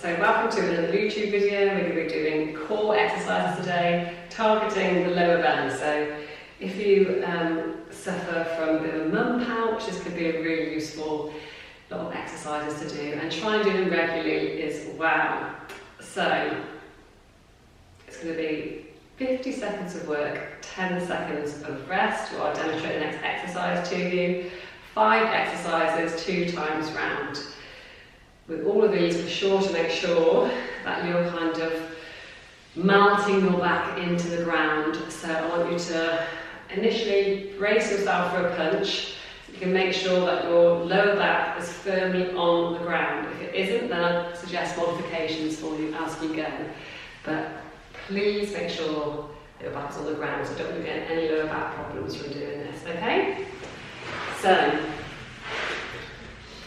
So welcome to another YouTube video. We're going to be doing core exercises today, targeting the lower belly. So if you suffer from a bit of a mum pouch, this could be a really useful lot of exercises to do, and try and do them regularly as well. So it's going to be 50 seconds of work, 10 seconds of rest, while I demonstrate the next exercise to you. 5 exercises 2 times round. With all of these, be sure to make sure that you're kind of melting your back into the ground. So I want you to initially brace yourself for a punch. So you can make sure that your lower back is firmly on the ground. If it isn't, then I suggest modifications for you as you go. But please make sure that your back is on the ground, so don't get any lower back problems from doing this, okay? So,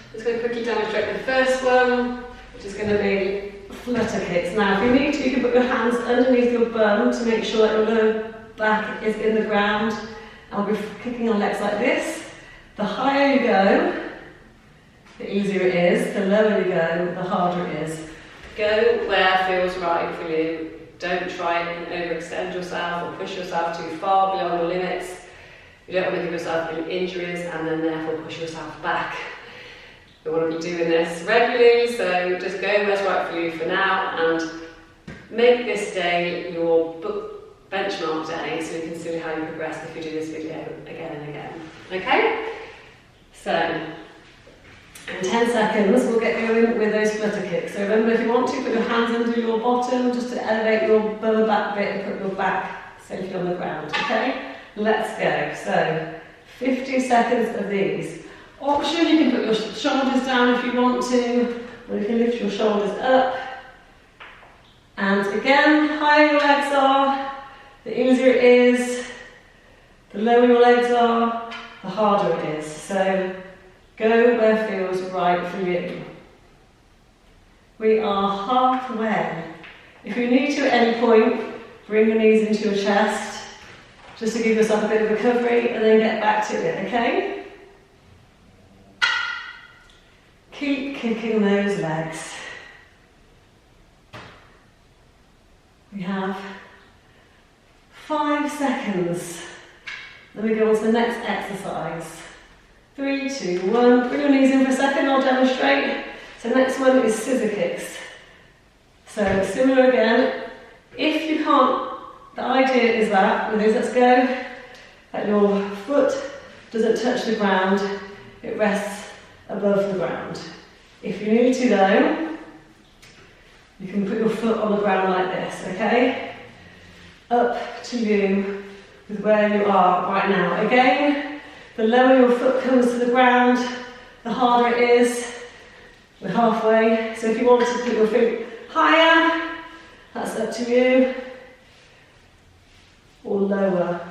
I'm just going to quickly demonstrate the first one, which is going to be flutter kicks. Now, if you need to, you can put your hands underneath your bum to make sure that your lower back is in the ground. I'll be kicking on legs like this. The higher you go, the easier it is. The lower you go, the harder it is. Go where feels right for you. Don't try and overextend yourself or push yourself too far beyond your limits. You don't want to give yourself any injuries and then therefore push yourself back. You want to be doing this regularly, so just go where's right for you for now and make this day your benchmark day so you can see how you progress if you do this video again and again. Okay? So, in 10 seconds we'll get going with those flutter kicks. So remember, if you want to, put your hands under your bottom just to elevate your lower back bit and put your back safely on the ground. Okay? Let's go. So, 50 seconds of these. Option, you can put your shoulders down if you want to, or you can lift your shoulders up. And again, the higher your legs are, the easier it is. The lower your legs are, the harder it is. So go where feels right for you. We are halfway. If you need to at any point, bring your knees into your chest, just to give yourself a bit of recovery, and then get back to it, okay? Keep kicking those legs. We have 5 seconds. Then we go on to the next exercise. 3, 2, 1. Bring your knees in for a second, I'll demonstrate. So the next one is scissor kicks. So similar again. If you can't, the idea is that, with this, let's go, that your foot doesn't touch the ground, it rests above the ground. If you need to though, you can put your foot on the ground like this, okay? Up to you with where you are right now. Again, the lower your foot comes to the ground, the harder it is. We're halfway, so if you want to put your feet higher, that's up to you, or lower.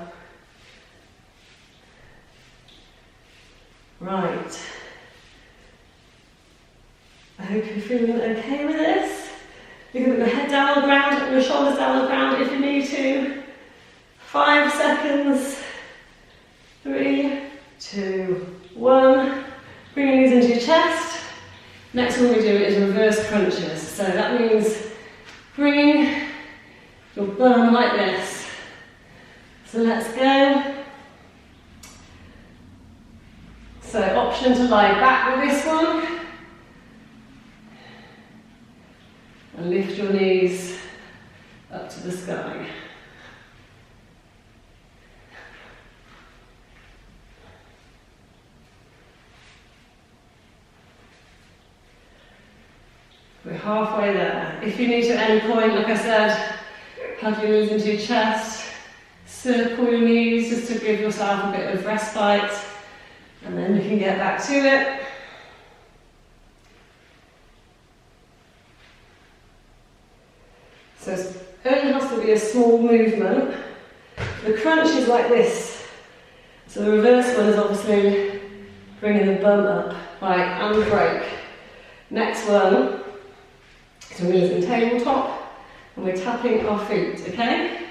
Right. I hope you're feeling okay with this. You can put your head down on the ground, put your shoulders down on the ground if you need to. 5 seconds. 3, 2, 1. Bring your knees into your chest. Next one we do is reverse crunches. So that means bringing your bum like this. So let's go. So option to lie back with this one. And lift your knees up to the sky. We're halfway there. If you need to at any point, like I said, plug your knees into your chest, circle your knees just to give yourself a bit of respite, and then you can get back to it. So it only has to be a small movement. The crunch is like this. So the reverse one is obviously bringing the bum up, right, and break. Next one is we're using tabletop and we're tapping our feet, okay?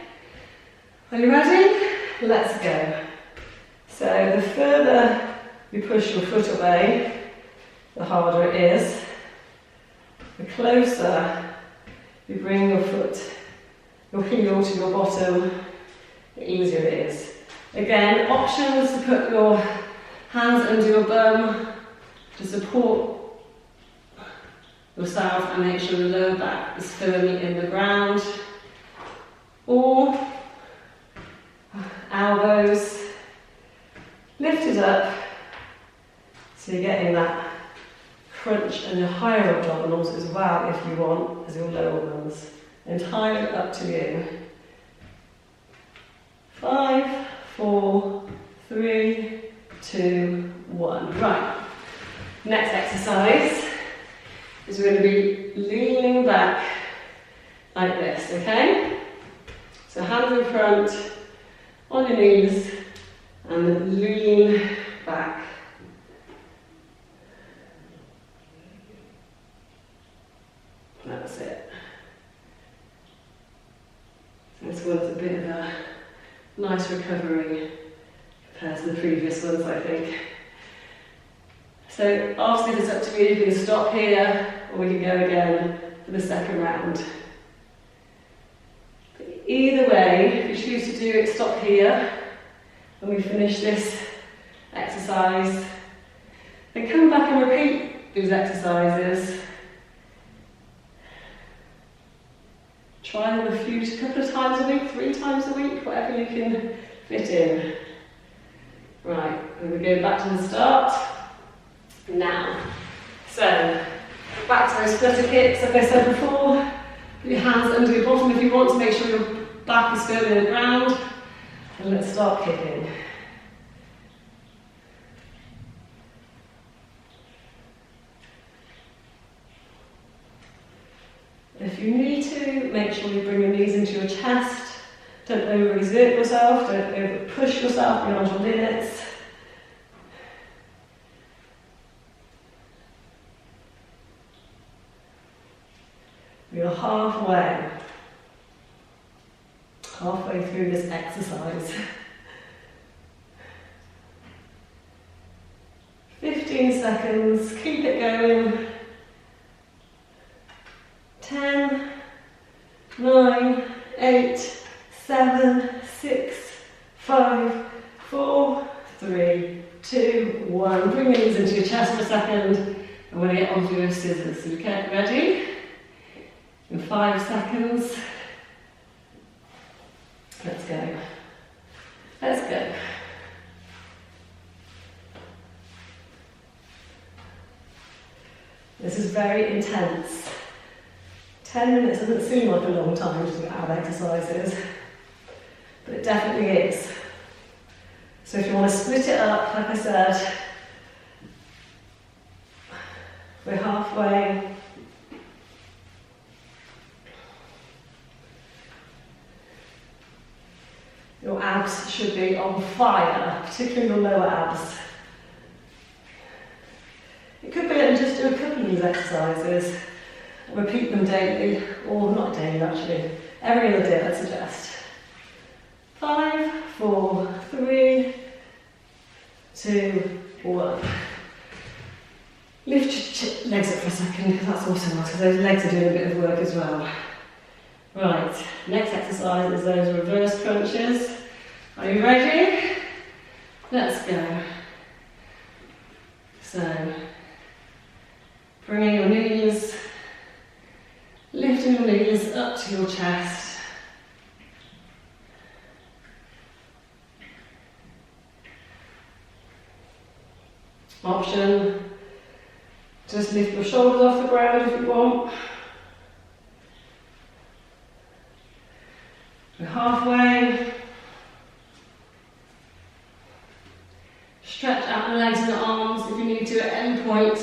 Are you ready? Let's go. So the further you push your foot away, the harder it is. The closer you bring your foot, your heel to your bottom, the easier it is. Again, options to put your hands under your bum to support yourself and make sure the lower back is firmly in the ground. Or elbows lifted up so you're getting that crunch in your higher abdominals as well if you want as your lower ones. Entirely up to you. 5, 4, 3, 2, 1. Right. Next exercise is we're going to be leaning back like this, okay? So hands in front, on your knees, and lean back. That's it. This one's a bit of a nice recovery compared to the previous ones, I think. So after this, it's up to you. You can stop here, or we can go again for the second round. But either way, if you choose to do it, stop here when we finish this exercise. Then come back and repeat these exercises. Try them a couple of times a week, 3 times a week, whatever you can fit in. Right, and we go back to the start. Now, so back to those flutter kicks, like I said before. Put your hands under your bottom if you want to make sure your back is firm in the ground. And let's start kicking. If you need to, make sure you bring your knees into your chest. Don't overexert yourself, don't over push yourself beyond your limits. You're halfway through this exercise. 15 seconds, keep it going. 10, 9, 8, 7, 6, 5, 4, 3, 2, 1. Bring your knees into your chest for a second. I'm going to get onto your scissors. Okay, ready? In 5 seconds. Let's go. Let's go. This is very intense. 10 minutes doesn't seem like a long time to do ab exercises, but it definitely is. So if you want to split it up, like I said, we're halfway. Your abs should be on fire, particularly your lower abs. It could be that you just do a couple of these exercises, repeat them daily, or not daily actually, every other day I'd suggest. 5, 4, 3, 2, 1. Lift your legs up for a second, because that's also nice, because those legs are doing a bit of work as well. Right, next exercise is those reverse crunches. Are you ready? Let's go. So, bringing your knees, lifting your knees up to your chest. Option, just lift your shoulders off the ground if you want. We're halfway. Stretch out the legs and the arms if you need to at any point.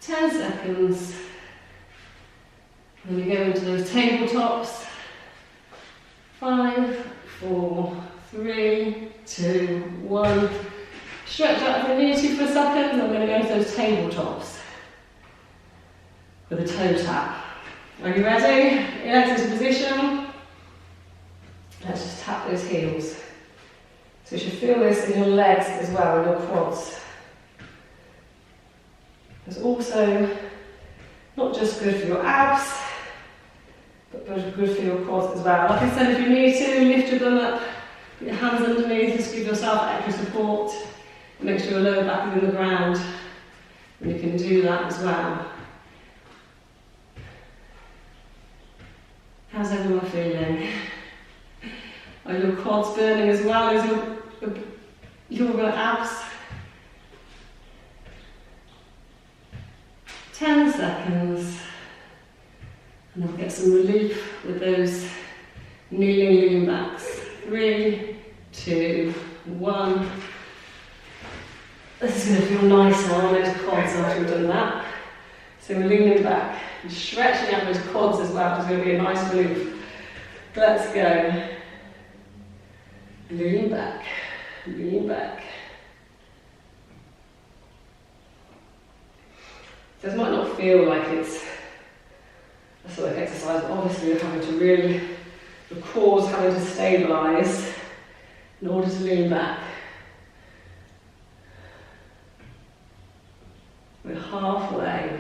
10 seconds. And then we go into those tabletops. 5, 4, 3, 2, 1. Stretch out if you need to for a second. I'm going to go into those tabletops with a toe tap. Are you ready? Legs into position. Let's just tap those heels. So you should feel this in your legs as well, in your quads. It's also not just good for your abs, but good for your quads as well. Like I said, if you need to, lift your bum up, put your hands underneath, just give yourself extra support. Make sure your lower back is in the ground, and you can do that as well. How's everyone feeling? Are your quads burning as well as your abs? 10 seconds. And then we'll get some relief with those kneeling lean backs. 3, 2, 1. This is going to feel nicer on those quads after we've done that. So we're leaning back and stretching out those quads as well. It's going to be a nice relief. Let's go. Lean back, lean back. This might not feel like it's a sort of exercise, but obviously you're having to really, the core's having to stabilise in order to lean back. We're halfway.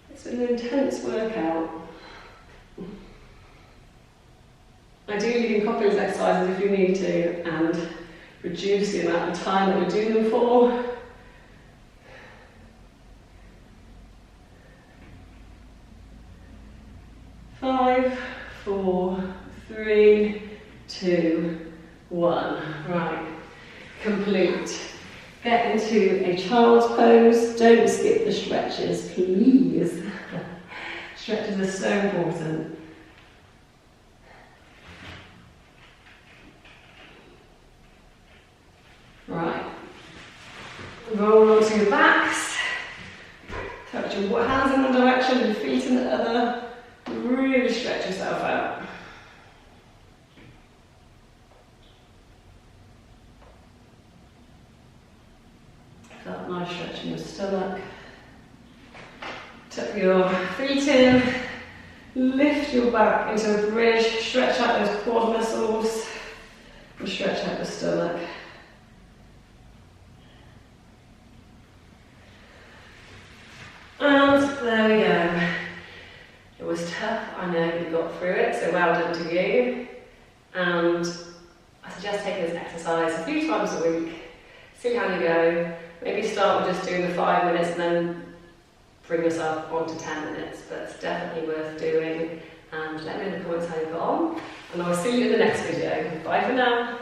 It's an intense workout. Ideally you can copy these exercises if you need to and reduce the amount of time that we're doing them for. 5, 4, 3, 2, 1. Right, complete. Get into a child's pose. Don't skip the stretches, please. Stretches are so important. Right. Roll onto your backs. Touch your hands in one direction and feet in the other. Really stretch yourself out. That nice stretch in your stomach. Tuck your feet in. Lift your back into a bridge. Stretch out those quad muscles. And stretch out the stomach. And there we go. It was tough, I know you got through it, so well done to you. And I suggest taking this exercise a few times a week, see how you go. Maybe start with just doing the 5 minutes and then bring yourself on to 10 minutes, but it's definitely worth doing. And let me know in the comments how you got on. And I'll see you in the next video. Bye for now.